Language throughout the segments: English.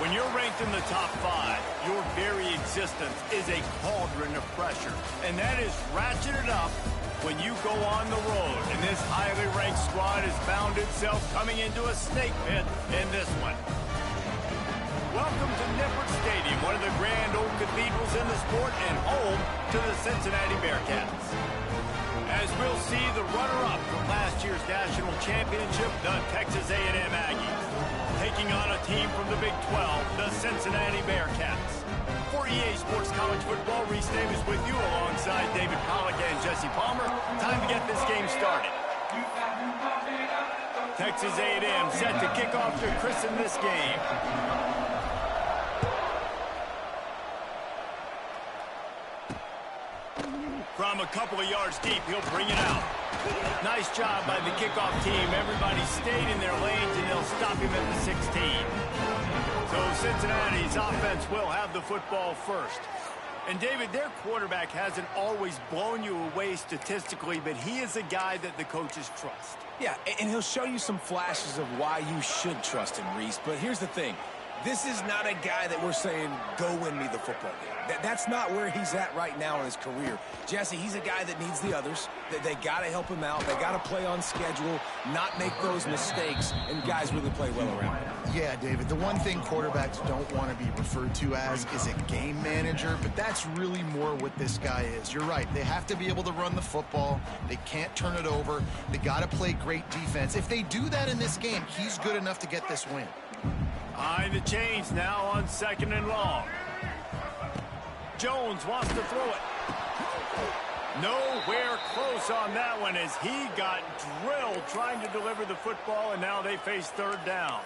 When you're ranked in the top 5, your very existence is a cauldron of pressure. And that is ratcheted up when you go on the road. And this highly ranked squad has found itself coming into a snake pit in this one. Welcome to Nippert Stadium, one of the grand old cathedrals in the sport and home to the Cincinnati Bearcats. As we'll see the runner-up from last year's national championship, the Texas A&M Aggies, taking on a team from the Big 12, the Cincinnati Bearcats. For EA Sports College Football, Reese Davis with you alongside David Pollack and Jesse Palmer. Time to get this game started. Texas A&M set to kick off to christen this game. From a couple of yards deep, he'll bring it out. Nice job by the kickoff team. Everybody stayed in their lanes, and they'll stop him at the 16. So Cincinnati's offense will have the football first. And, David, their quarterback hasn't always blown you away statistically, but he is a guy that the coaches trust. Yeah, and he'll show you some flashes of why you should trust him, Reese. But here's the thing. This is not a guy that we're saying, go win me the football game. That's not where he's at right now in his career. Jesse, he's a guy that needs the others. They got to help him out. They got to play on schedule, not make those mistakes, and guys really play well around him. Yeah, David, the one thing quarterbacks don't want to be referred to as is a game manager, but that's really more what this guy is. You're right. They have to be able to run the football. They can't turn it over. They got to play great defense. If they do that in this game, he's good enough to get this win. Behind the chains now on 2nd and long. Jones wants to throw it. Nowhere close on that one as he got drilled trying to deliver the football, and now they face 3rd down.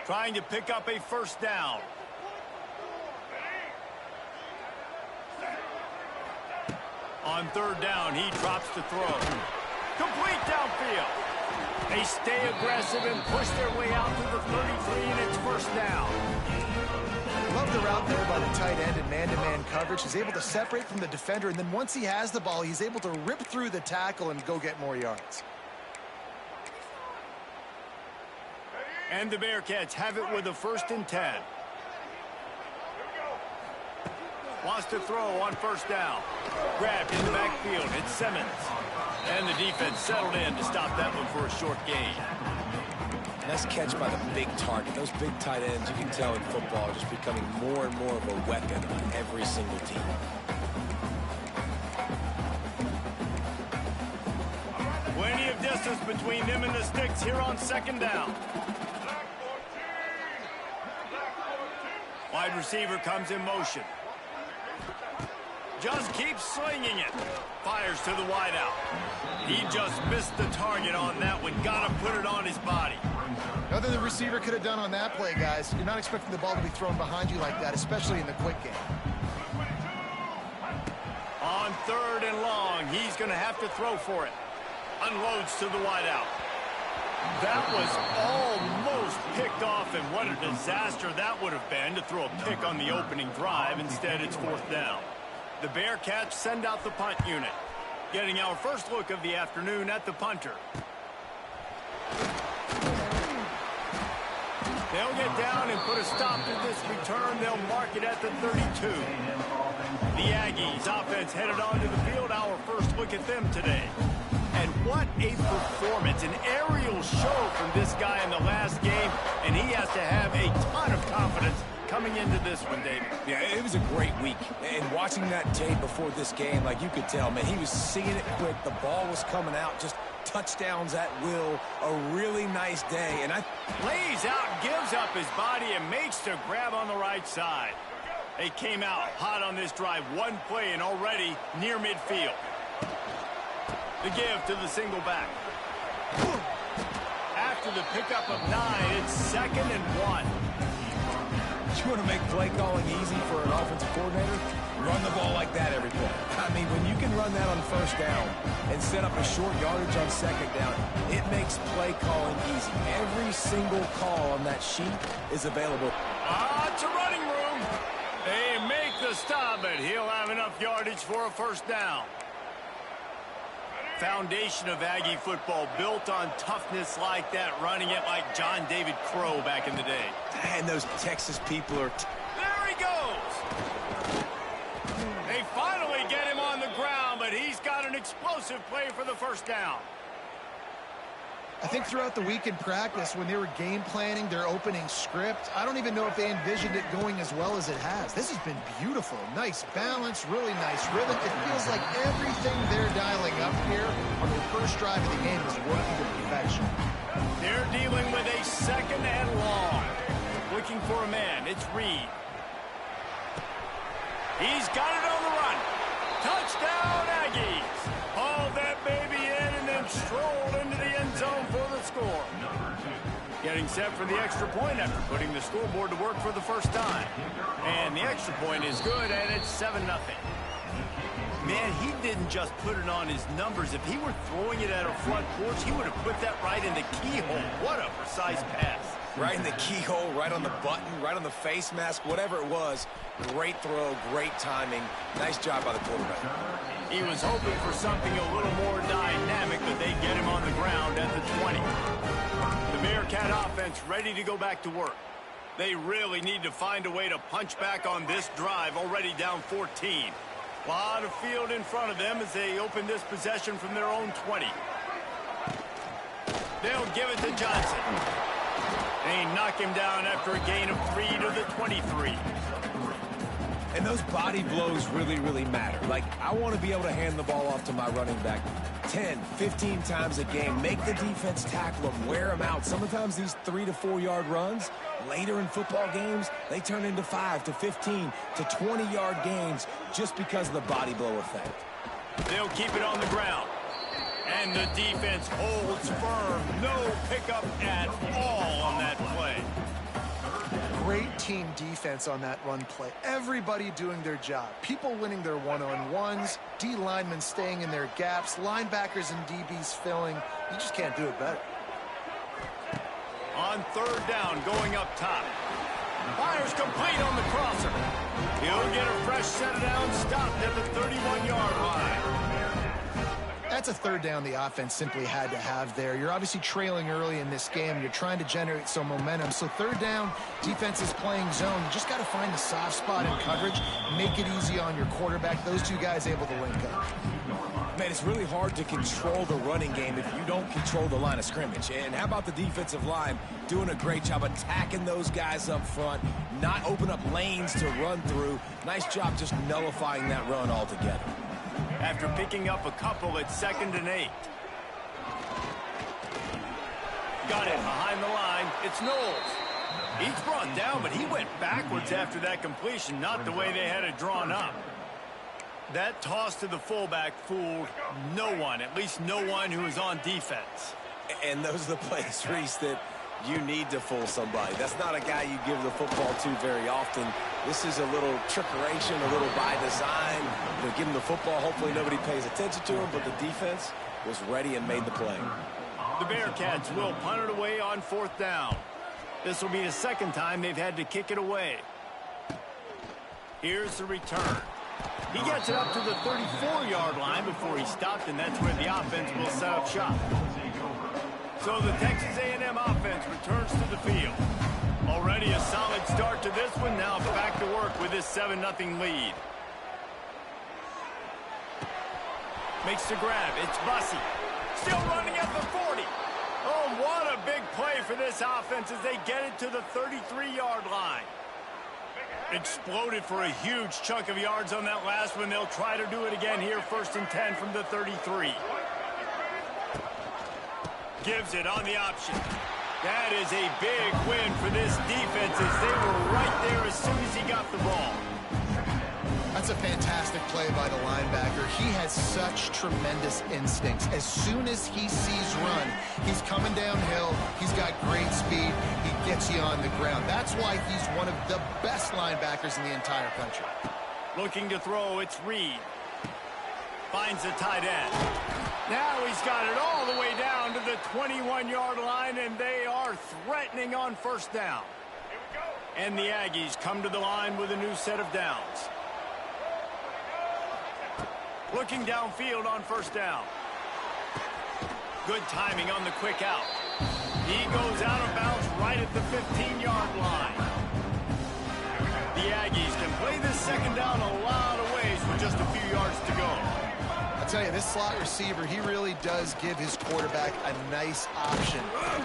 Trying to pick up a 1st down. On 3rd down, he drops to throw. Complete downfield. They stay aggressive and push their way out to the 33, and it's 1st down. Love the route there by the tight end in man-to-man coverage. He's able to separate from the defender, and then once he has the ball, he's able to rip through the tackle and go get more yards. And the Bearcats have it with a 1st and 10. Wants to throw on 1st down. Grabbed in the backfield. It's Simmons. And the defense settled in to stop that one for a short gain. Nice catch by the big target. Those big tight ends, you can tell in football, are just becoming more and more of a weapon on every single team. Plenty of distance between them and the sticks here on 2nd down. Wide receiver comes in motion. Just keeps slinging it. Fires to the wideout. He just missed the target on that one. Got to put it on his body. Nothing the receiver could have done on that play, guys. You're not expecting the ball to be thrown behind you like that, especially in the quick game. On 3rd and long, he's going to have to throw for it. Unloads to the wideout. That was almost picked off, and what a disaster that would have been to throw a pick on the opening drive. Instead, it's 4th down. The Bearcats send out the punt unit. Getting our first look of the afternoon at the punter. They'll get down and put a stop to this return. They'll mark it at the 32. The Aggies offense headed onto the field. Our first look at them today. And what a performance, an aerial show from this guy in the last game, and he has to have a ton of confidence coming into this one, David. Yeah, it was a great week. And watching that tape before this game, like you could tell, man, he was seeing it quick. The ball was coming out, just touchdowns at will. A really nice day. And lays out, gives up his body, and makes the grab on the right side. They came out hot on this drive. One play and already near midfield. The give to the single back. After the pickup of 9, it's 2nd and 1. You want to make play calling easy for an offensive coordinator? Run the ball like that every play. I mean, when you can run that on 1st down and set up a short yardage on 2nd down, it makes play calling easy. Every single call on that sheet is available. It's a running room. They make the stop, but he'll have enough yards yardage for a first down. Foundation of Aggie football built on toughness like that, running it like John David Crow back in the day. And those Texas people are... There he goes! They finally get him on the ground, but he's got an explosive play for the first down. I think throughout the week in practice, when they were game planning their opening script, I don't even know if they envisioned it going as well as it has. This has been beautiful. Nice balance, really nice rhythm. It feels like everything they're dialing up here on the first drive of the game is working to perfection. They're dealing with a second and long. Looking for a man. It's Reed. He's got it on the run. Touchdown, Aggies. Hauled that baby in and then strolled into the end zone for the score. Getting set for the extra point after putting the scoreboard to work for the first time. And the extra point is good, and it's 7-0. Man, he didn't just put it on his numbers. If he were throwing it at a front porch, he would have put that right in the keyhole. What a precise pass. Right in the keyhole, right on the button, right on the face mask, whatever it was. Great throw, great timing. Nice job by the quarterback. He was hoping for something a little more dynamic, but they get him on the ground at the 20. The Bearcat offense ready to go back to work. They really need to find a way to punch back on this drive, already down 14. A lot of field in front of them as they open this possession from their own 20. They'll give it to Johnson. They knock him down after a gain of 3 to the 23. And those body blows really, really matter. Like, I want to be able to hand the ball off to my running back 10, 15 times a game. Make the defense tackle them, wear them out. Sometimes these 3 to 4 yard runs, later in football games, they turn into 5 to 15 to 20 yard gains just because of the body blow effect. They'll keep it on the ground. And the defense holds firm. No pickup at all on that play. Great team defense on that run play. Everybody doing their job. People winning their one-on-ones, D linemen staying in their gaps, linebackers and DBs filling. You just can't do it better. On third down, going up top. Fires complete on the crosser. He'll get a fresh set down, stopped at the 31-yard line. That's a third down the offense simply had to have there. You're obviously trailing early in this game. You're trying to generate some momentum. So third down, defense is playing zone. You just got to find the soft spot in coverage, make it easy on your quarterback. Those two guys able to link up. Man, it's really hard to control the running game if you don't control the line of scrimmage. And how about the defensive line doing a great job attacking those guys up front, not open up lanes to run through. Nice job just nullifying that run altogether. After picking up a couple at 2nd and 8. Got it behind the line. It's Knowles. He's brought down, but he went backwards after that completion, not the way they had it drawn up. That toss to the fullback fooled no one, at least no one who is on defense. And those are the plays, Reese, that you need to fool somebody. That's not a guy you give the football to very often. This is a little trickeration, a little by design. They'll give him the football. Hopefully nobody pays attention to him, but the defense was ready and made the play. The Bearcats will punt it away on 4th down. This will be the second time they've had to kick it away. Here's the return. He gets it up to the 34-yard line before he stopped, and that's where the offense will set up shop. So the Texas A&M offense returns to the field. Already a solid start to this one. Now back to work with this 7-0 lead. Makes the grab. It's Bussey. Still running at the 40. Oh, what a big play for this offense as they get it to the 33-yard line. Exploded for a huge chunk of yards on that last one. They'll try to do it again here. 1st and 10 from the 33. Gives it on the option. That is a big win for this defense as they were right there as soon as he got the ball. That's a fantastic play by the linebacker. He has such tremendous instincts. As soon as he sees run, he's coming downhill. He's got great speed. He gets you on the ground. That's why he's one of the best linebackers in the entire country. Looking to throw, it's Reed. Finds the tight end. Now he's got it all the way down to the 21-yard line, and they are threatening on 1st down. And the Aggies come to the line with a new set of downs. Looking downfield on first down. Good timing on the quick out. He goes out of bounds right at the 15-yard line. The Aggies can play this second down a lot of ways with just a few yards to go. I tell you, this slot receiver, he really does give his quarterback a nice option.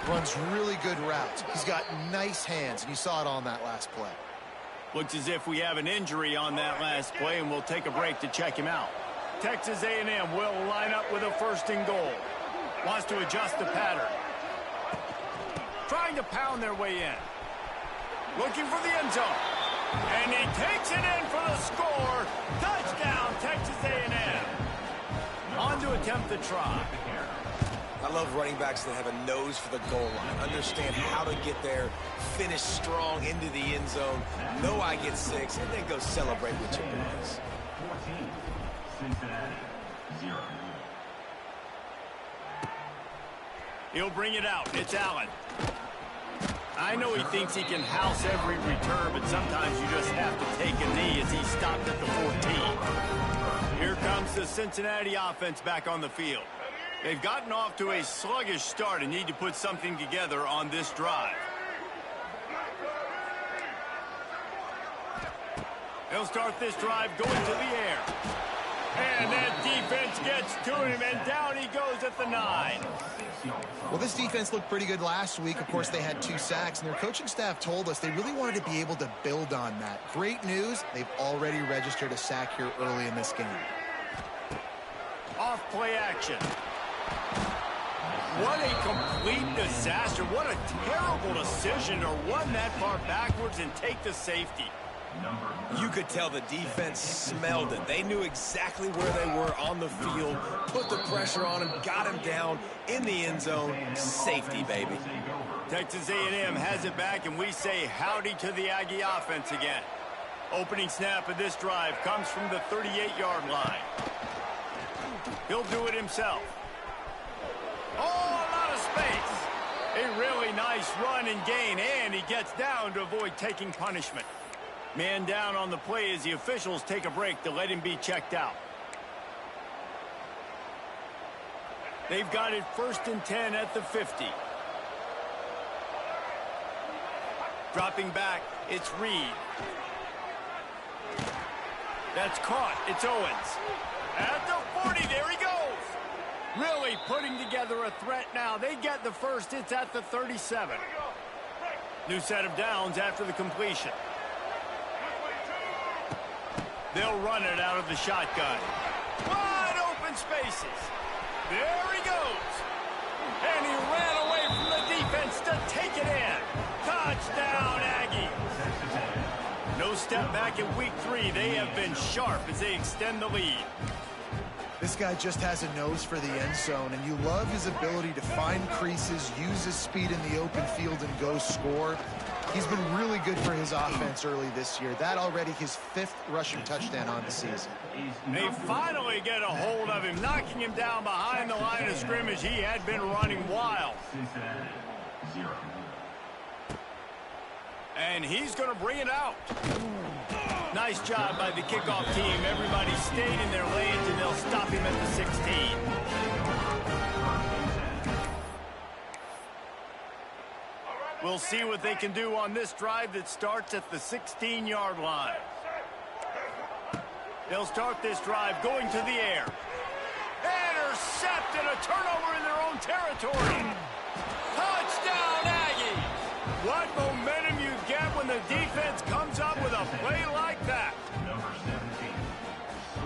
Runs really good routes. He's got nice hands, and you saw it on that last play. Looks as if we have an injury on that last play, and we'll take a break to check him out. Texas A&M will line up with a 1st and goal. Wants to adjust the pattern. Trying to pound their way in. Looking for the end zone. And he takes it in for the score. Touchdown, Texas A&M. On to attempt the try. I love running backs that have a nose for the goal line, understand how to get there, finish strong into the end zone, know I get 6, and then go celebrate with your boys. 14, Cincinnati, 0. He'll bring it out. It's Allen. I know he thinks he can house every return, but sometimes you just have to take a knee as he stopped at the 14. Here comes the Cincinnati offense back on the field. They've gotten off to a sluggish start and need to put something together on this drive. They'll start this drive going to the air. And that defense gets to him, and down he goes at the 9. Well, this defense looked pretty good last week. Of course, they had 2 sacks, and their coaching staff told us they really wanted to be able to build on that. Great news, they've already registered a sack here early in this game. Off play action. What a complete disaster. What a terrible decision to run that far backwards and take the safety. You could tell the defense smelled it. They knew exactly where they were on the field, put the pressure on him, got him down in the end zone. Safety, baby. Texas A&M has it back, and we say howdy to the Aggie offense again. Opening snap of this drive comes from the 38-yard line. He'll do it himself. Oh, a lot of space. A really nice run and gain, and he gets down to avoid taking punishment. Man down on the play as the officials take a break to let him be checked out. They've got it 1st and 10 at the 50. Dropping back, it's Reed. That's caught. It's Owens. At the 40, there he goes. Really putting together a threat now. They get the 1st. It's at the 37. New set of downs after the completion. They'll run it out of the shotgun. Wide open spaces. There he goes. And he ran away from the defense to take it in. Touchdown, Aggies. No step back in week 3. They have been sharp as they extend the lead. This guy just has a nose for the end zone, and you love his ability to find creases, use his speed in the open field, and go score. He's been really good for his offense early this year. That already his 5th rushing touchdown on the season. They finally get a hold of him, knocking him down behind the line of scrimmage. He had been running wild. Cincinnati, 0. And he's going to bring it out. Nice job by the kickoff team. Everybody stayed in their lanes, and they'll stop him at the 16. We'll see what they can do on this drive that starts at the 16-yard line. They'll start this drive going to the air. Intercepted, a turnover in their own territory. Touchdown, Aggies! What momentum you get when the defense comes up with a play like that. Number 17.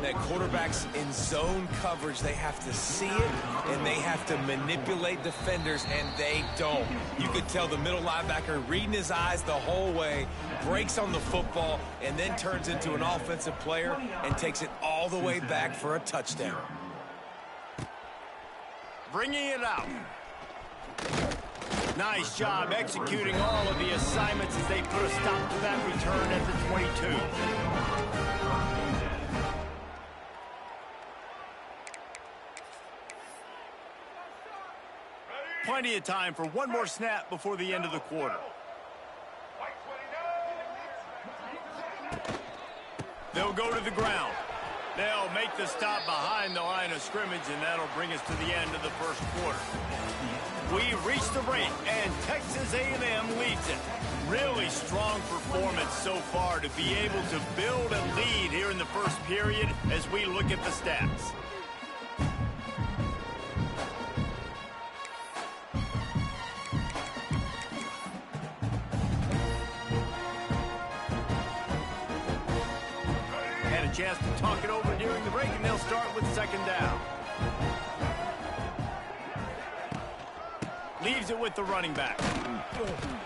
That quarterbacks in zone coverage, they have to see it, and they have to manipulate defenders, and they don't. You could tell the middle linebacker reading his eyes the whole way, breaks on the football, and then turns into an offensive player and takes it all the way back for a touchdown. Bringing it out. Nice job executing all of the assignments as they put a stop to that return at the 22. Plenty of time for one more snap before the end of the quarter. They'll go to the ground. They'll make the stop behind the line of scrimmage, and that'll bring us to the end of the first quarter. We reached the break, and Texas A&M leads it. Really strong performance so far to be able to build a lead here in the first period as we look at the stats. Had a chance to talk it over during the break, and they'll start with second down. Leaves it with the running back.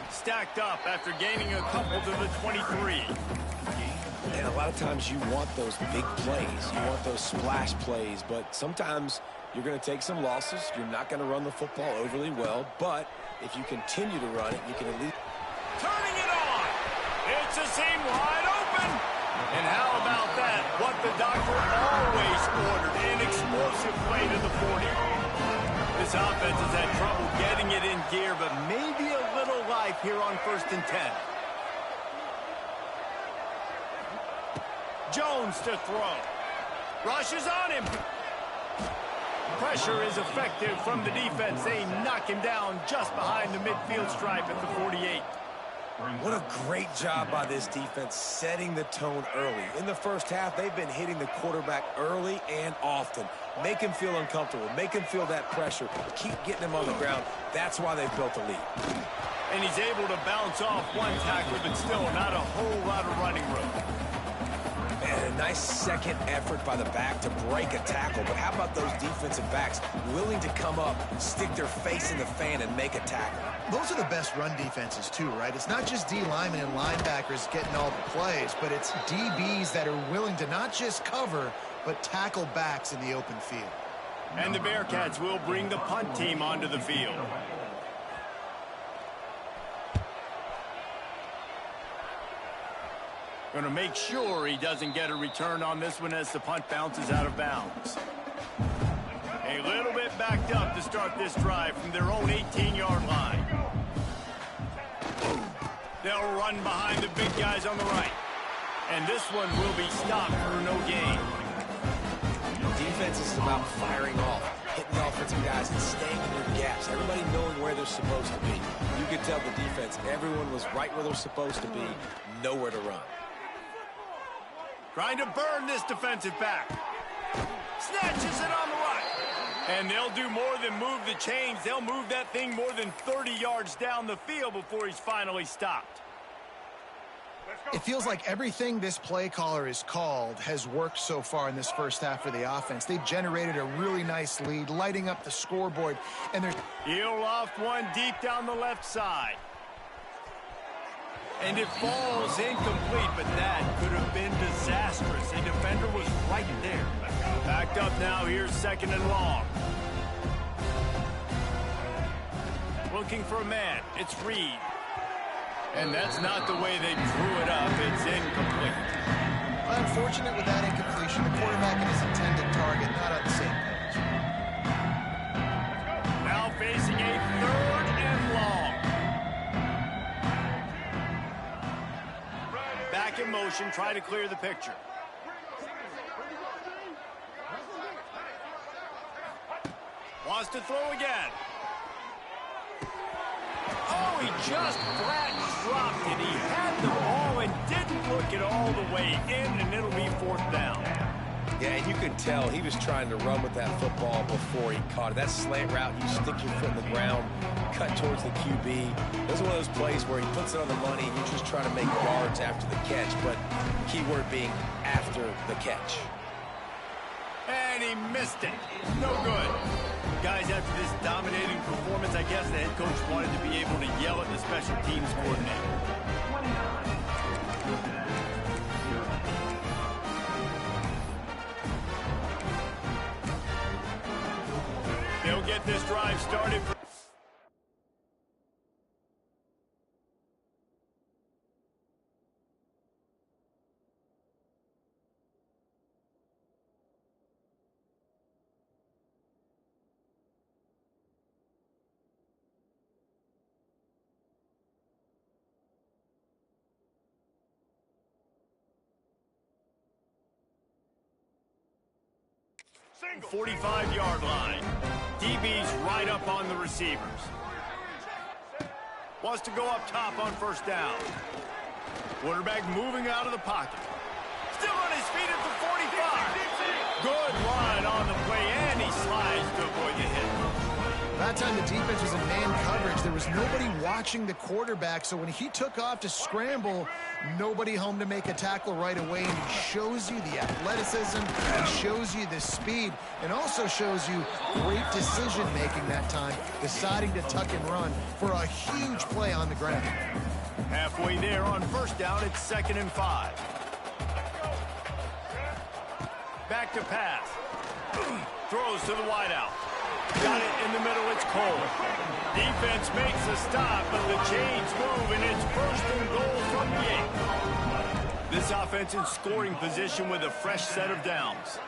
Stacked up after gaining a couple to the 23. And a lot of times you want those big plays. You want those splash plays. But sometimes you're going to take some losses. You're not going to run the football overly well. But if you continue to run it, you can at least... Turning it on. It's a seam wide open. And how about that? What the doctor always ordered. An explosive play to the 40. This offense has had trouble getting it in gear, but maybe a little life here on 1st and 10. Jones to throw. Rushes on him. Pressure is effective from the defense. They knock him down just behind the midfield stripe at the 48. What a great job by this defense setting the tone early. In the first half, they've been hitting the quarterback early and often. Make him feel uncomfortable. Make him feel that pressure. Keep getting him on the ground. That's why they've built a lead. And he's able to bounce off one tackle, but still not a whole lot of running room. And a nice second effort by the back to break a tackle. But how about those defensive backs willing to come up, stick their face in the fan, and make a tackle? Those are the best run defenses, too, right? It's not just D linemen and linebackers getting all the plays, but it's DBs that are willing to not just cover, but tackle backs in the open field. And the Bearcats will bring the punt team onto the field. Going to make sure he doesn't get a return on this one as the punt bounces out of bounds. A little bit backed up to start this drive from their own 18-yard line. They'll run behind the big guys on the right. And this one will be stopped for no gain. Defense is about firing off, hitting the offensive guys, and staying in their gaps. Everybody knowing where they're supposed to be. You could tell the defense, everyone was right where they're supposed to be, nowhere to run. Trying to burn this defensive back. Snatches it on the right. And they'll do more than move the chains. They'll move that thing more than 30 yards down the field before he's finally stopped. It feels like everything this play caller has called has worked so far in this first half for the offense. They've generated a really nice lead, lighting up the scoreboard. And there's... He'll loft one deep down the left side. And it falls incomplete, but that could have been disastrous. A defender was right there. Backed up now, here's 2nd and long. Looking for a man, it's Reed. And that's not the way they drew it up. It's incomplete. Unfortunate with that incompletion. The quarterback and his intended target not on the same page. Now facing a 3rd and long. Back in motion, try to clear the picture. Wants to throw again. Oh, he just flat dropped it. He had the ball and didn't look it all the way in, and it'll be 4th down. Yeah, and you could tell he was trying to run with that football before he caught it. That slant route, you stick your foot in the ground, cut towards the QB. This is one of those plays where he puts it on the money and you're just trying to make yards after the catch, but key word being after the catch. And he missed it. No good. Guys, after this dominating performance, I guess the head coach wanted to be able to yell at the special teams coordinator. He'll get this drive started. 45-yard line. DB's right up on the receivers. Wants to go up top on first down. Quarterback moving out of the pocket. Still on his feet at the 45. Good run on the play, and he slides to avoid the hit. That time the defense was in man coverage. There was nobody watching the quarterback, so when he took off to scramble, nobody home to make a tackle right away, and he shows you the athleticism, he shows you the speed, and also shows you great decision-making that time, deciding to tuck and run for a huge play on the ground. Halfway there on first down, it's 2nd and 5. Back to pass. Throws to the wideout. Got it in the middle, it's Cole. Defense makes a stop, but the chains move, and it's 1st and goal from the 8. This offense in scoring position with a fresh set of downs.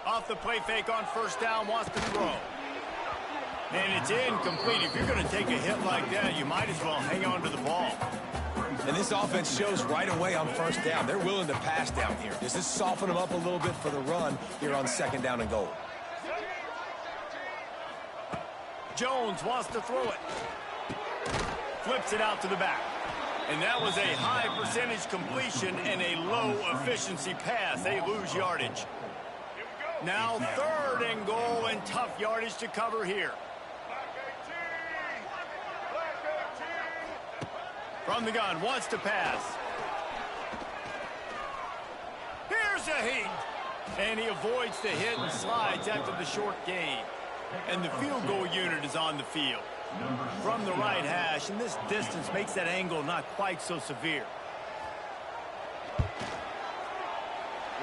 Off the play fake on first down, wants to throw. And it's incomplete. If you're going to take a hit like that, you might as well hang on to the ball. And this offense shows right away on first down. They're willing to pass down here. Does this soften them up a little bit for the run here on 2nd down and goal? Jones wants to throw it. Flips it out to the back. And that was a high percentage completion and a low efficiency pass. They lose yardage. Now 3rd and goal, and tough yardage to cover here. From the gun, wants to pass. Here's a heat. And he avoids the hit and slides after the short gain. And the field goal unit is on the field. From the right hash, and this distance makes that angle not quite so severe.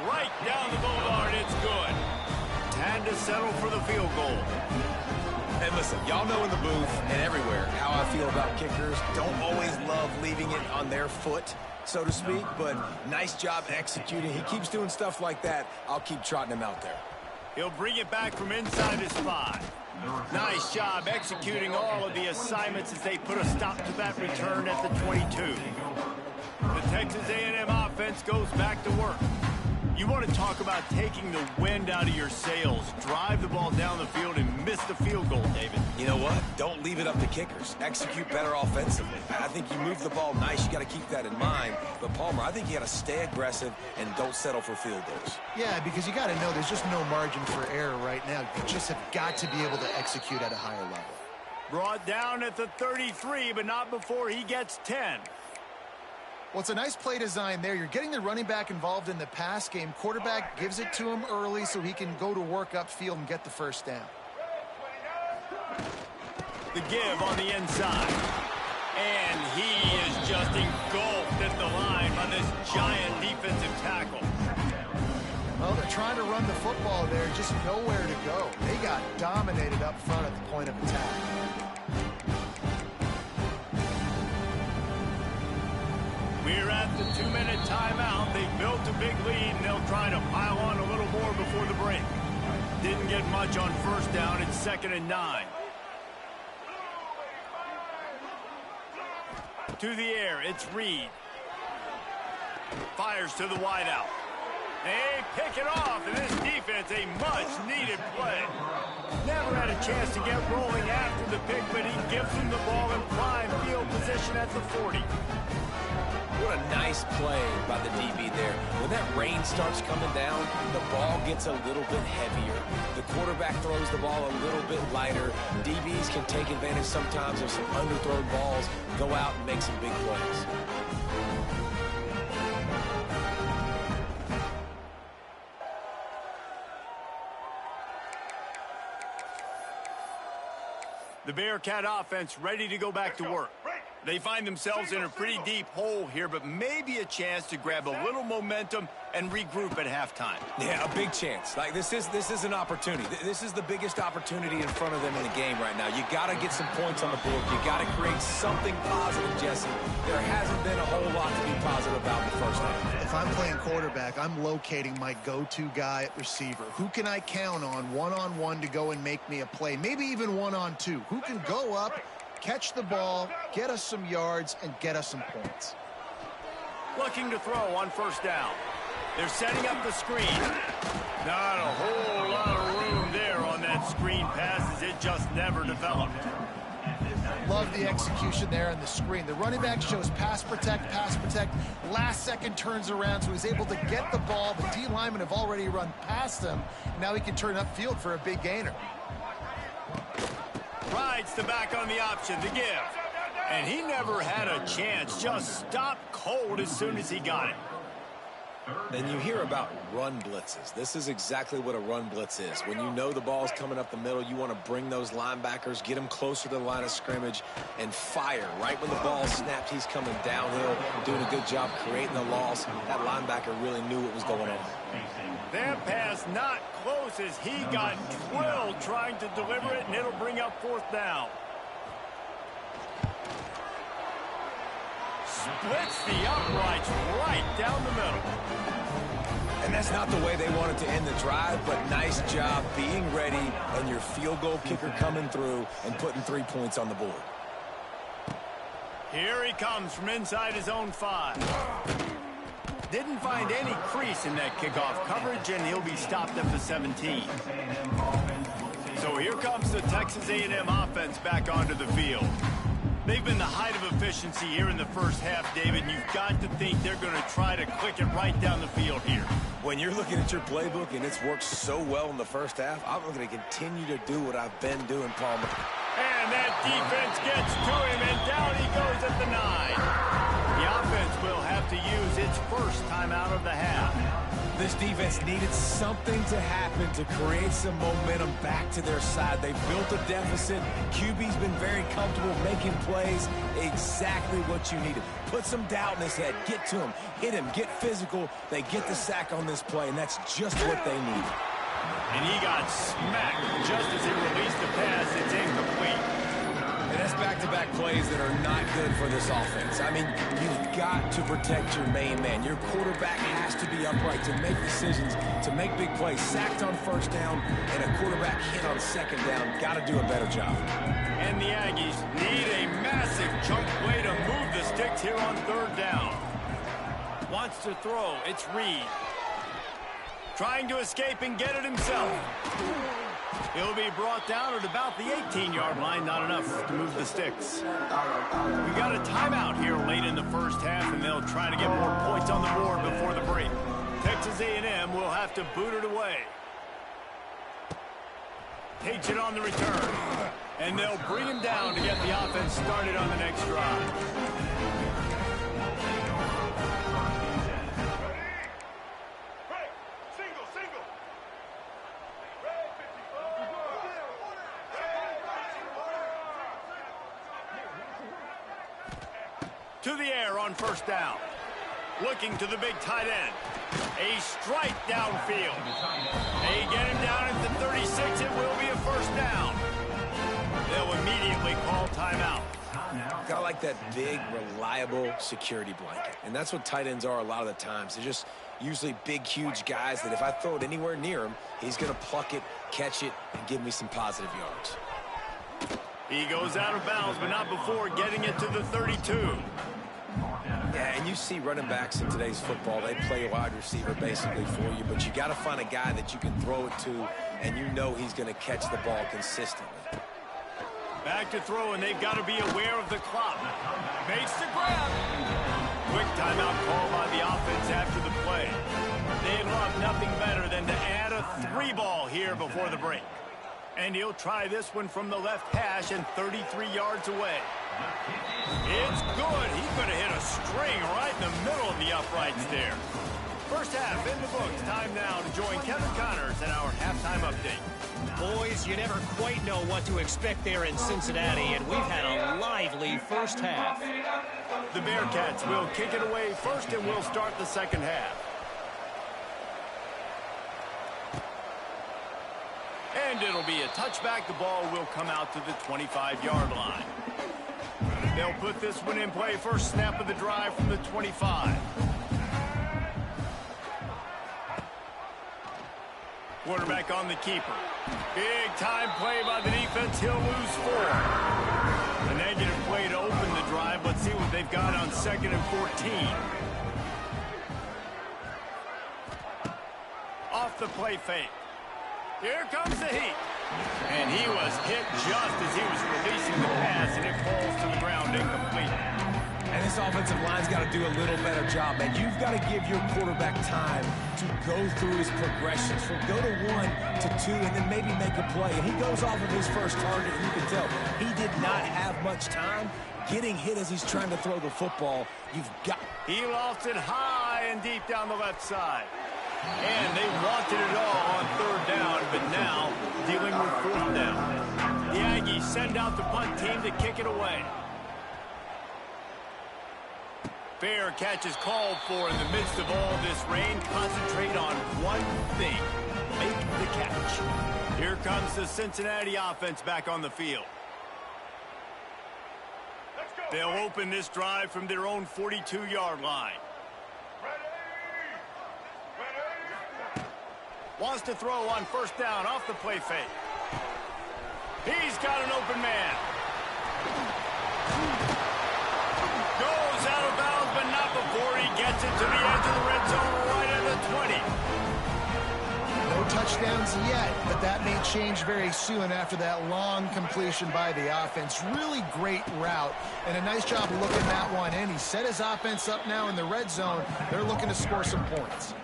Right down the boulevard, it's good. Had to settle for the field goal. And listen, y'all know in the booth and everywhere how I feel about kickers. Don't always love leaving it on their foot, so to speak, but nice job executing. He keeps doing stuff like that. I'll keep trotting him out there. He'll bring it back from inside his 5. Nice job executing all of the assignments as they put a stop to that return at the 22. The Texas A&M offense goes back to work. You want to talk about taking the wind out of your sails. Drive the ball down the field and miss the field goal, David. You know what? Don't leave it up to kickers. Execute better offensively. I think you move the ball nice. You got to keep that in mind. But, Palmer, I think you got to stay aggressive and don't settle for field goals. Yeah, because you got to know there's just no margin for error right now. You just have got to be able to execute at a higher level. Brought down at the 33, but not before he gets 10. Well, it's a nice play design there. You're getting the running back involved in the pass game. Quarterback gives it to him early so he can go to work upfield and get the first down. The give on the inside. And he is just engulfed at the line by this giant defensive tackle. Well, they're trying to run the football there, just nowhere to go. They got dominated up front at the point of attack. We're at the 2-minute timeout. They built a big lead, and they'll try to pile on a little more before the break. Didn't get much on first down. It's 2nd and 9. To the air, it's Reed. Fires to the wideout. They pick it off, and this defense, a much-needed play. Never had a chance to get rolling after the pick, but he gives them the ball in prime field position at the 40. What a nice play by the DB there. When that rain starts coming down, the ball gets a little bit heavier. The quarterback throws the ball a little bit lighter. DBs can take advantage sometimes of some underthrown balls, go out and make some big plays. The Bearcat offense ready to go back to work. They find themselves in a pretty deep hole here, but maybe a chance to grab a little momentum and regroup at halftime. Yeah, a big chance. Like this is an opportunity. This is the biggest opportunity in front of them in the game right now. You got to get some points on the board. You got to create something positive, Jesse. There hasn't been a whole lot to be positive about in the first half. If I'm playing quarterback, I'm locating my go-to guy at receiver. Who can I count on one-on-one to go and make me a play? Maybe even one-on-two. Who can go up, catch the ball, get us some yards, and get us some points? Looking to throw on first down. They're setting up the screen. Not a whole lot of room there on that screen pass as it just never developed. Love the execution there on the screen. The running back shows pass protect, last second turns around, so he's able to get the ball. The D linemen have already run past him. Now he can turn upfield for a big gainer. Rides the back on the option to give. And he never had a chance. Just stopped cold as soon as he got it. And you hear about run blitzes. This is exactly what a run blitz is. When you know the ball's coming up the middle, you want to bring those linebackers, get them closer to the line of scrimmage, and fire. Right when the ball snapped, he's coming downhill, doing a good job creating the loss. That linebacker really knew what was going on. That pass not close as he got drilled trying to deliver it, and it'll bring up 4th down. Splits the uprights right down the middle. And that's not the way they wanted to end the drive, but nice job being ready and your field goal kicker coming through and putting 3 points on the board. Here he comes from inside his own 5. Didn't find any crease in that kickoff coverage, and he'll be stopped at the 17. So here comes the Texas A&M offense back onto the field. They've been the height of efficiency here in the first half, David. You've got to think they're going to try to click it right down the field here. When you're looking at your playbook and it's worked so well in the first half, I'm going to continue to do what I've been doing, Palmer. And that defense gets to him, and down he goes at the 9. The offense will have to use its first timeout of the half. This defense needed something to happen to create some momentum back to their side. They built a deficit. QB's been very comfortable making plays. Exactly what you needed. Put some doubt in his head. Get to him. Hit him. Get physical. They get the sack on this play, and that's just what they need. And he got smacked just as he released the pass. It's incomplete. And that's back-to-back plays that are not good for this offense. I mean, you've got to protect your main man. Your quarterback has to be upright to make decisions, to make big plays. Sacked on 1st down and a quarterback hit on 2nd down. Got to do a better job. And the Aggies need a massive chunk play to move the sticks here on 3rd down. Wants to throw. It's Reed. Trying to escape and get it himself. He'll be brought down at about the 18-yard line. Not enough to move the sticks. We got a timeout here late in the first half, and they'll try to get more points on the board before the break. Texas A&M will have to boot it away. Takes it on the return. And they'll bring him down to get the offense started on the next drive. To the air on 1st down. Looking to the big tight end. A strike downfield. They get him down at the 36. It will be a 1st down. They'll immediately call timeout. Got to like that big, reliable security blanket. And that's what tight ends are a lot of the times. They're just usually big, huge guys that if I throw it anywhere near him, he's going to pluck it, catch it, and give me some positive yards. He goes out of bounds, but not before getting it to the 32. Yeah, and you see running backs in today's football, they play a wide receiver basically for you, but you got to find a guy that you can throw it to, and you know he's going to catch the ball consistently. Back to throw, and they've got to be aware of the clock. Makes the grab. Quick timeout call by the offense after the play. They'd love nothing better than to add a 3-ball here before the break. And he'll try this one from the left hash and 33 yards away. It's good. He's going to hit a string right in the middle of the uprights there. First half in the books. Time now to join Kevin Connors in our halftime update. Boys, you never quite know what to expect there in Cincinnati, and we've had a lively first half. The Bearcats will kick it away first, and we'll start the second half. And it'll be a touchback. The ball will come out to the 25-yard line. They'll put this one in play. First snap of the drive from the 25. Quarterback on the keeper. Big time play by the defense. He'll lose 4. A negative play to open the drive. Let's see what they've got on 2nd and 14. the play fake. Here comes the heat. And he was hit just as he was releasing the pass, and it falls to the ground incomplete. And this offensive line's got to do a little better job, man. You've got to give your quarterback time to go through his progressions from go to 1 to 2 and then maybe make a play. And he goes off of his first target, and you can tell he did not have much time getting hit as he's trying to throw the football. You've got... He lofts it high and deep down the left side. And they wanted it all on third down, but now dealing with fourth down. The Aggies send out the punt team to kick it away. Fair catch is called for in the midst of all this rain. Concentrate on one thing. Make the catch. Here comes the Cincinnati offense back on the field. They'll open this drive from their own 42-yard line. Wants to throw on first down off the play fake. He's got an open man. Goes out of bounds, but not before he gets it to the edge of the red zone right at the 20. No touchdowns yet, but that may change very soon after that long completion by the offense. Really great route, and a nice job looking that one in. He set his offense up now in the red zone. They're looking to score some points.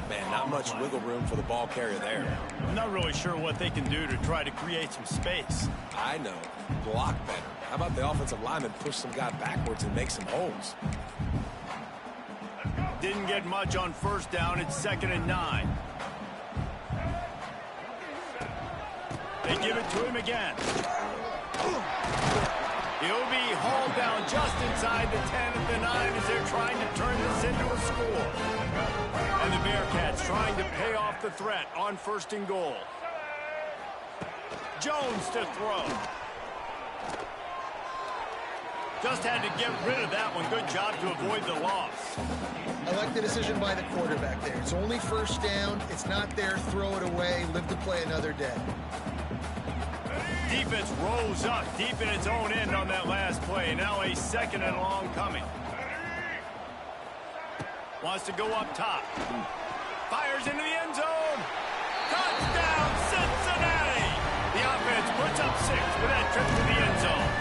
Man, not much wiggle room for the ball carrier there. I'm not really sure what they can do to try to create some space. I know. Block better. How about the offensive lineman push some guy backwards and make some holes? Didn't get much on first down. It's 2nd and 9. They give it to him again. He'll be hauled down just inside the 10 at the 9 as they're trying to turn this into a score. And the Bearcats trying to pay off the threat on 1st and goal. Jones to throw. Just had to get rid of that one. Good job to avoid the loss. I like the decision by the quarterback there. It's only first down. It's not there. Throw it away. Live to play another day. Defense rose up deep in its own end on that last play. Now a 2nd and long coming. Wants to go up top. Fires into the end zone. Touchdown, Cincinnati! The offense puts up 6 with that trip to the end zone.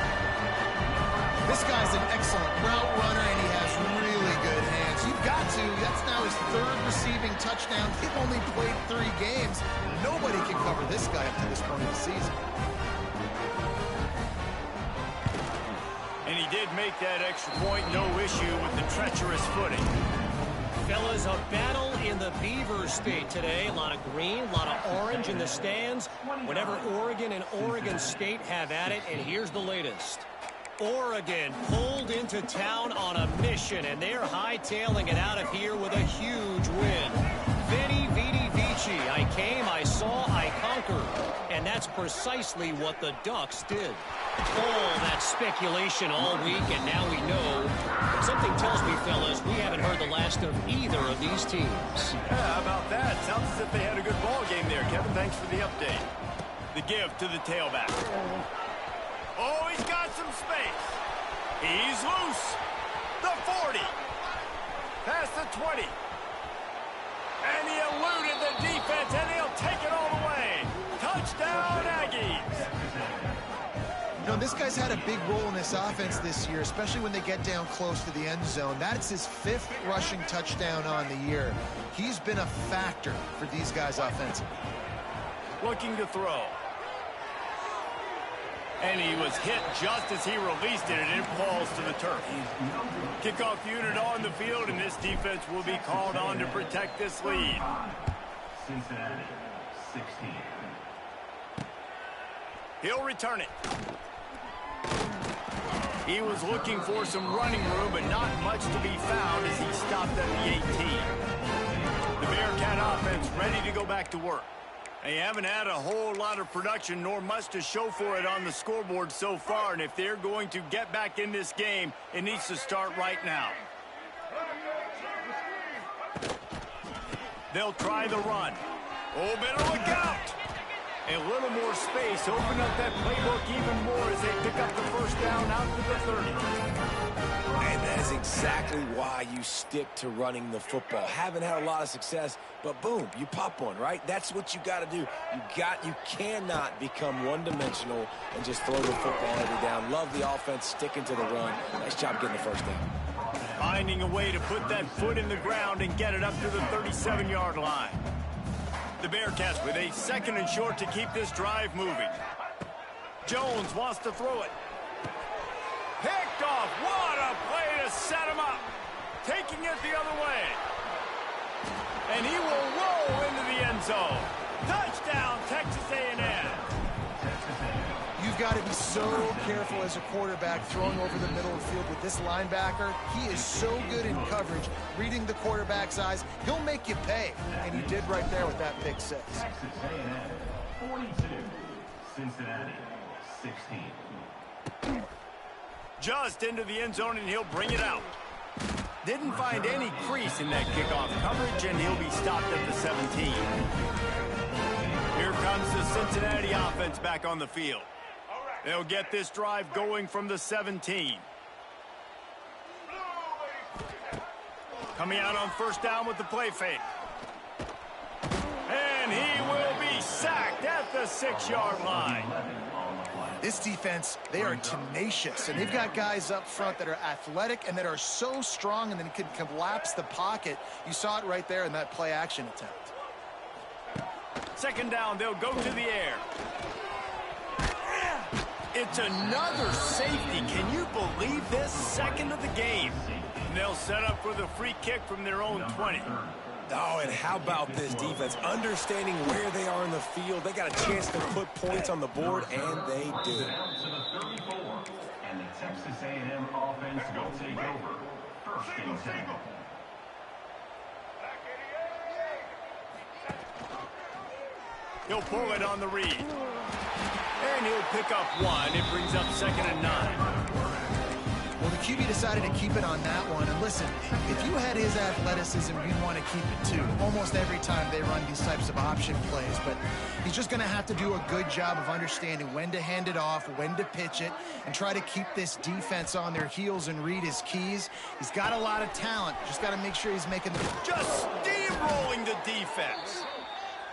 This guy's an excellent route runner, and he has really good hands. You've got to. That's now his 3rd receiving touchdown. He's only played 3 games. Nobody can cover this guy up to this point of the season. And he did make that extra point. No issue with the treacherous footing. Fellas, a battle in the Beaver State today. A lot of green, a lot of orange in the stands. Whenever Oregon and Oregon State have at it, and here's the latest. Oregon pulled into town on a mission, and they're hightailing it out of here with a huge win. Veni, vidi, vici. I came, I saw, I conquered. And that's precisely what the Ducks did. All that speculation all week, and now we know. Something tells me, fellas, we haven't heard the last of either of these teams. Yeah, how about that? Sounds as if they had a good ball game there, Kevin. Thanks for the update. The give to the tailback. Oh, he's got some space. He's loose. The 40. Past the 20. And he eluded the defense, and he'll take it all the way. Touchdown, Aggies. You know, this guy's had a big role in this offense this year, especially when they get down close to the end zone. That's his 5th rushing touchdown on the year. He's been a factor for these guys offensively. Looking to throw. And he was hit just as he released it, and it falls to the turf. Kickoff unit on the field, and this defense will be called on to protect this lead. Cincinnati, 16. He'll return it. He was looking for some running room, but not much to be found as he stopped at the 18. The Bearcat offense ready to go back to work. They haven't had a whole lot of production, nor much to show for it on the scoreboard so far, and if they're going to get back in this game, it needs to start right now. They'll try the run. Oh, better look out! A little more space, open up that playbook even more as they pick up the first down out to the 30. And that is exactly why you stick to running the football. Haven't had a lot of success, but boom, you pop one, right? That's what you got to do. You cannot become one-dimensional and just throw the football every down. Love the offense, sticking to the run. Nice job getting the first down. Finding a way to put that foot in the ground and get it up to the 37-yard line. The Bearcats with a 2nd and short to keep this drive moving. Jones wants to throw it. Picked off. What a play to set him up. Taking it the other way. And he will roll into the end zone. Touchdown, Texas A&M. You've got to be so careful as a quarterback throwing over the middle of the field with this linebacker. He is so good in coverage, reading the quarterback's eyes. He'll make you pay, and he did right there with that pick six. Texas A&M 42, Cincinnati 16. Just into the end zone, and he'll bring it out. Didn't find any crease in that kickoff coverage, and he'll be stopped at the 17. Here comes the Cincinnati offense back on the field. They'll get this drive going from the 17. Coming out on first down with the play fake. And he will be sacked at the 6-yard line. This defense, they are tenacious, and they've got guys up front that are athletic and that are so strong and then can collapse the pocket. You saw it right there in that play-action attempt. 2nd down, they'll go to the air. It's another safety. Can you believe this? 2nd of the game. And they'll set up for the free kick from their own 20. Oh, and how about this defense? Understanding where they are in the field. They got a chance to put points on the board, and they do. Down to the 34, and the Texas A&M offense will take over. 1st and 10. He'll pull it on the read. And he'll pick up 1. It brings up 2nd and 9. Well, the QB decided to keep it on that one. And listen, if you had his athleticism, you'd want to keep it too. Almost every time they run these types of option plays. But he's just going to have to do a good job of understanding when to hand it off, when to pitch it, and try to keep this defense on their heels and read his keys. He's got a lot of talent. Just got to make sure he's making the... Just steamrolling the defense.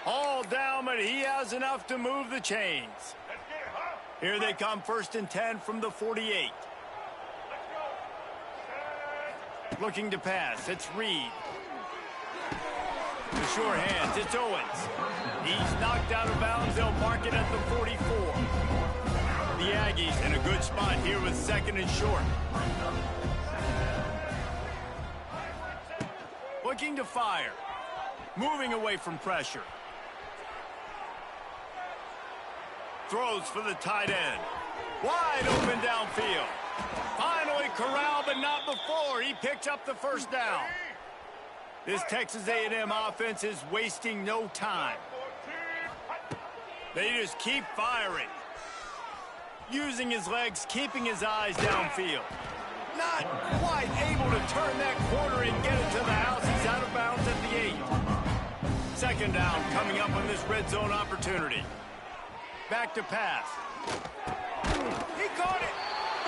All down, but he has enough to move the chains. Here they come, 1st and 10 from the 48. Looking to pass. It's Reed. The sure hands. It's Owens. He's knocked out of bounds. They'll mark it at the 44. The Aggies in a good spot here with 2nd and short. Looking to fire. Moving away from pressure. Throws for the tight end. Wide open downfield. Finally corralled, but not before. He picks up the 1st down. This Texas A&M offense is wasting no time. They just keep firing. Using his legs, keeping his eyes downfield. Not quite able to turn that corner and get it to the house. He's out of bounds at the 8. 2nd down coming up on this red zone opportunity. Back to pass. He caught it.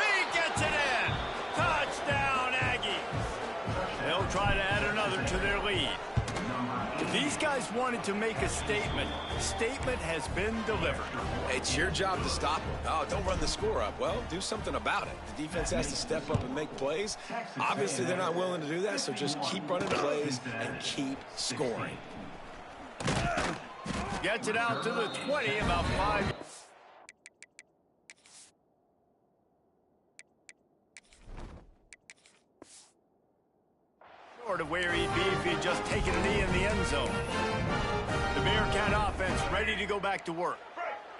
He gets it in. Touchdown, Aggies. They'll try to add another to their lead. These guys wanted to make a statement. Statement has been delivered. It's your job to stop them. Oh, don't run the score up. Well, do something about it. The defense has to step up and make plays. Obviously, they're not willing to do that, so just keep running plays and keep scoring. Gets it out to the 20, about 5. Short of where he'd be if he'd just taken a knee in the end zone. The Bearcat offense ready to go back to work.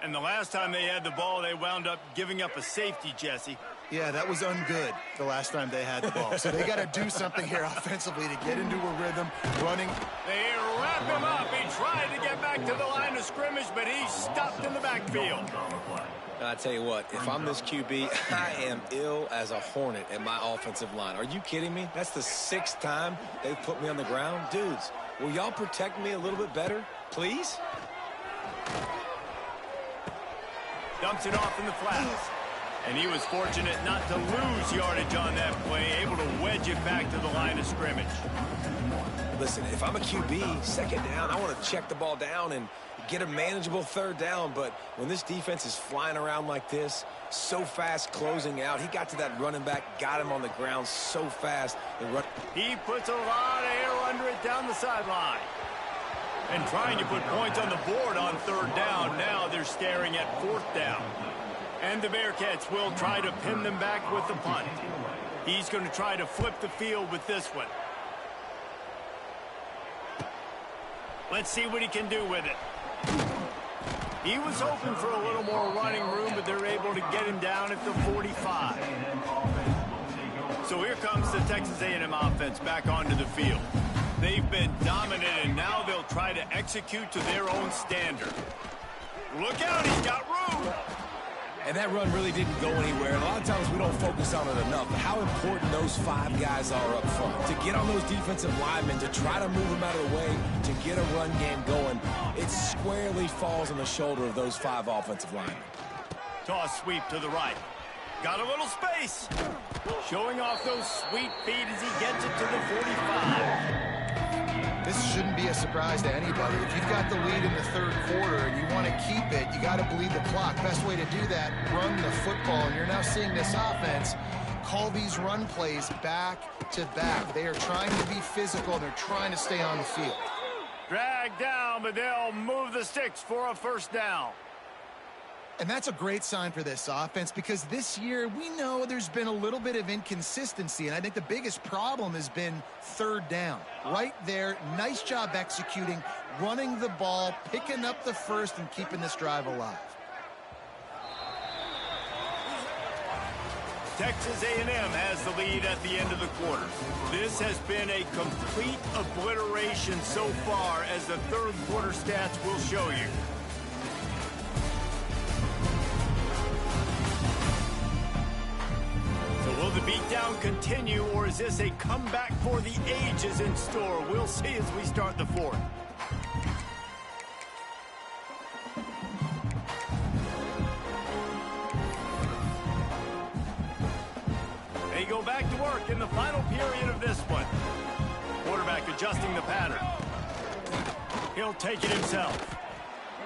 And the last time they had the ball, they wound up giving up a safety, Jesse. Yeah, that was ungood the last time they had the ball. So they got to do something here offensively to get into a rhythm, running. They wrap him up. He tried to get back to the line of scrimmage, but he's stopped in the backfield. And I tell you what, if I'm this QB, I am ill as a hornet at my offensive line. Are you kidding me? That's the 6th time they've put me on the ground. Dudes, will y'all protect me a little bit better, please? Dumps it off in the flats. And he was fortunate not to lose yardage on that play, able to wedge it back to the line of scrimmage. Listen, if I'm a QB, second down, I want to check the ball down and get a manageable third down. But when this defense is flying around like this, so fast closing out, he got to that running back, got him on the ground so fast. He puts a lot of air under it down the sideline. And trying to put points on the board on third down. Now they're staring at fourth down. And the Bearcats will try to pin them back with the punt. He's going to try to flip the field with this one. Let's see what he can do with it. He was hoping for a little more running room, but they're able to get him down at the 45. So here comes the Texas A&M offense back onto the field. They've been dominant, and now they'll try to execute to their own standard. Look out, he's got room. And that run really didn't go anywhere. And a lot of times we don't focus on it enough. But how important those 5 guys are up front. To get on those defensive linemen, to try to move them out of the way, to get a run game going, it squarely falls on the shoulder of those 5 offensive linemen. Toss sweep to the right. Got a little space. Showing off those sweet feet as he gets it to the 45. This shouldn't be a surprise to anybody. If you've got the lead in the third quarter and you want to keep it, you got to bleed the clock. Best way to do that, run the football. And you're now seeing this offense call these run plays back to back. They are trying to be physical, and they're trying to stay on the field. Dragged down, but they'll move the sticks for a first down. And that's a great sign for this offense, because this year we know there's been a little bit of inconsistency, and I think the biggest problem has been third down. Right there, nice job executing, running the ball, picking up the first, and keeping this drive alive. Texas A&M has the lead at the end of the quarter. This has been a complete obliteration so far, as the third quarter stats will show you. Will the beatdown continue, or is this a comeback for the ages in store? We'll see as we start the fourth. They go back to work in the final period of this one. Quarterback adjusting the pattern. He'll take it himself.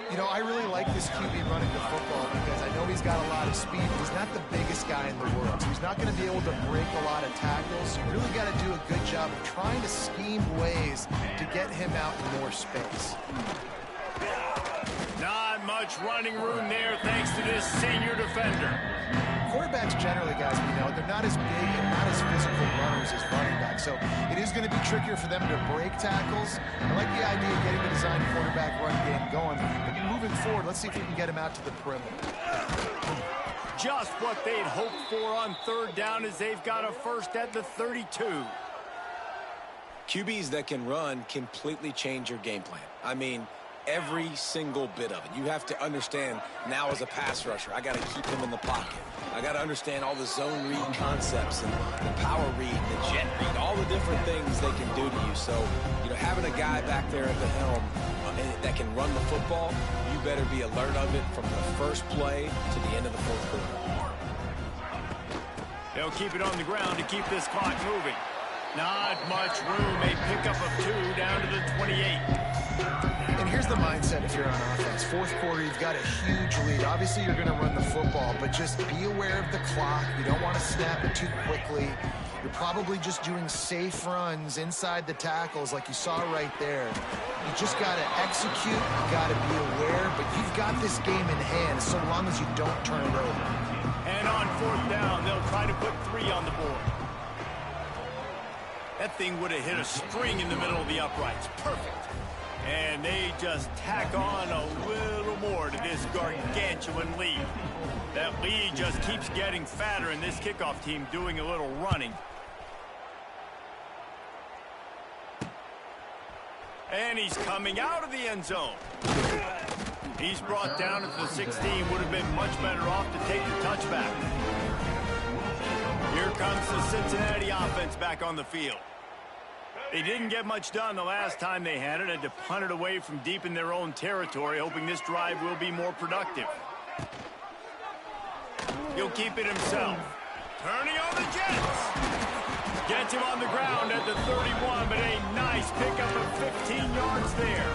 You know, I really like this QB running the football, because I know he's got a lot of speed, but he's not the biggest guy in the world. So he's not going to be able to break a lot of tackles. You really got to do a good job of trying to scheme ways to get him out in more space. Not much running room there thanks to this senior defender. Quarterbacks generally, guys, we know, they're not as big and not as physical runners as running backs. So it is going to be trickier for them to break tackles. I like the idea of getting the design quarterback run game going. But moving forward, let's see if we can get him out to the perimeter. Just what they'd hoped for on third down, as they've got a first at the 32. QBs that can run completely change your game plan. I mean, every single bit of it. You have to understand, now as a pass rusher, I got to keep him in the pocket. I got to understand all the zone read concepts and the power read, the jet read, all the different things they can do to you. So, you know, having a guy back there at the helm that can run the football, you better be alert of it from the first play to the end of the fourth quarter. They'll keep it on the ground to keep this clock moving. Not much room. A pickup of 2 down to the 28. And here's the mindset if you're on offense. Fourth quarter, you've got a huge lead. Obviously, you're going to run the football, but just be aware of the clock. You don't want to snap it too quickly. You're probably just doing safe runs inside the tackles like you saw right there. You just got to execute. You got to be aware, but you've got this game in hand so long as you don't turn it over. And on fourth down, they'll try to put 3 on the board. That thing would have hit a string in the middle of the uprights. Perfect. And they just tack on a little more to this gargantuan lead. That lead just keeps getting fatter, and this kickoff team doing a little running. And he's coming out of the end zone. He's brought down at the 16. Would have been much better off to take the touchback. Here comes the Cincinnati offense back on the field. They didn't get much done the last time they had it. Had to punt it away from deep in their own territory, hoping this drive will be more productive. He'll keep it himself. Turning on the Jets. Gets him on the ground at the 31, but a nice pickup of 15 yards there.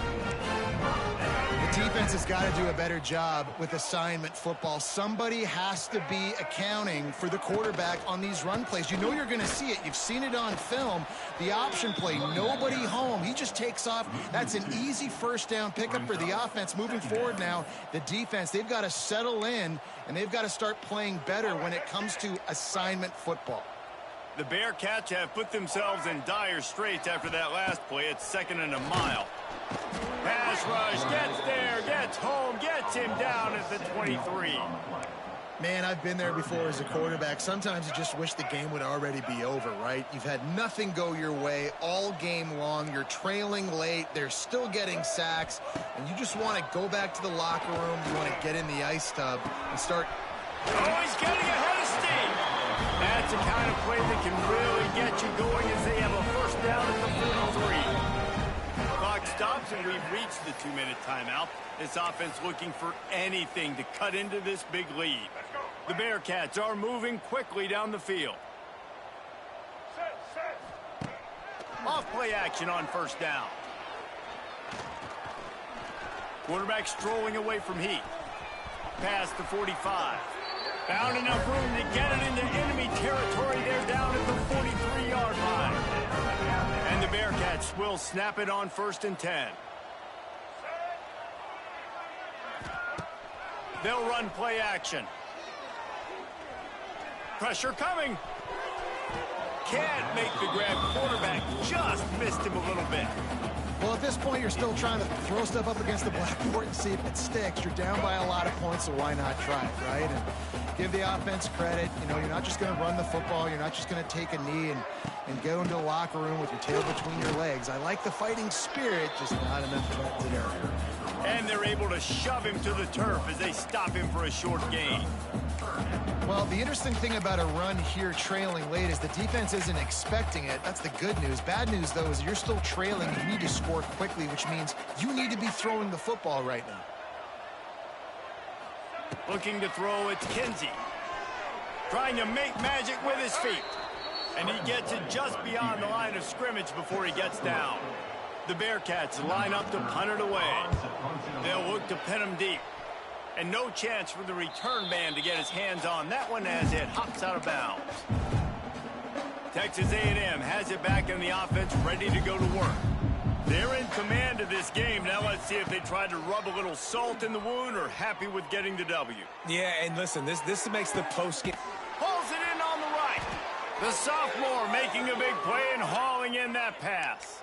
The defense has got to do a better job with assignment football. Somebody has to be accounting for the quarterback on these run plays. You know you're going to see it. You've seen it on film. The option play, nobody home. He just takes off. That's an easy first down pickup for the offense. Moving forward now, the defense, they've got to settle in, and they've got to start playing better when it comes to assignment football. The Bearcats have put themselves in dire straits after that last play. It's 2nd and a mile. Pass rush, gets there, gets home, gets him down at the 23. Man, I've been there before as a quarterback. Sometimes you just wish the game would already be over, right? You've had nothing go your way all game long. You're trailing late. They're still getting sacks. And you just want to go back to the locker room. You want to get in the ice tub and start. Oh, he's getting ahead of steam. That's the kind of play that can really get you going as they have a first down at the 43. Clock stops, and we've reached the 2-minute timeout. This offense looking for anything to cut into this big lead. The Bearcats are moving quickly down the field. Off play action on first down. Quarterback strolling away from Heath. Past the 45. Found enough room to get it into enemy territory. They're down at the 43-yard line. And the Bearcats will snap it on 1st and 10. They'll run play action. Pressure coming. Can't make the grab. Quarterback just missed him a little bit. Well, at this point, you're still trying to throw stuff up against the blackboard and see if it sticks. You're down by a lot of points, so why not try it, right? And give the offense credit. You know, you're not just going to run the football. You're not just going to take a knee and go into the locker room with your tail between your legs. I like the fighting spirit, just not enough to get there. And they're able to shove him to the turf as they stop him for a short gain. Well, the interesting thing about a run here trailing late is the defense isn't expecting it. That's the good news. Bad news, though, is you're still trailing. You need to score quickly, which means you need to be throwing the football right now. Looking to throw, it's Kinsey. Trying to make magic with his feet. And he gets it just beyond the line of scrimmage before he gets down. The Bearcats line up to punt it away. They'll look to pin him deep. And no chance for the return man to get his hands on that one as it hops out of bounds. Texas A&M has it back in the offense, ready to go to work. They're in command of this game. Now let's see if they try to rub a little salt in the wound or happy with getting the W. Yeah, and listen, this makes the post game. Pulls it in on the right. The sophomore making a big play and hauling in that pass.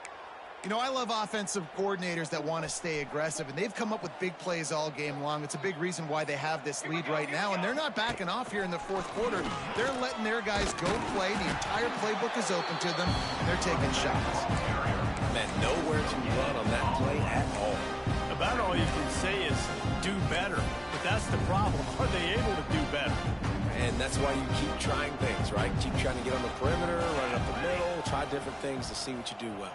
You know, I love offensive coordinators that want to stay aggressive, and they've come up with big plays all game long. It's a big reason why they have this lead right now, and they're not backing off here in the fourth quarter. They're letting their guys go play. The entire playbook is open to them, and they're taking shots. Man, nowhere to run on that play at all. About all you can say is do better, but that's the problem. Are they able to do better? And that's why you keep trying things, right? Keep trying to get on the perimeter, run up the middle, try different things to see what you do well.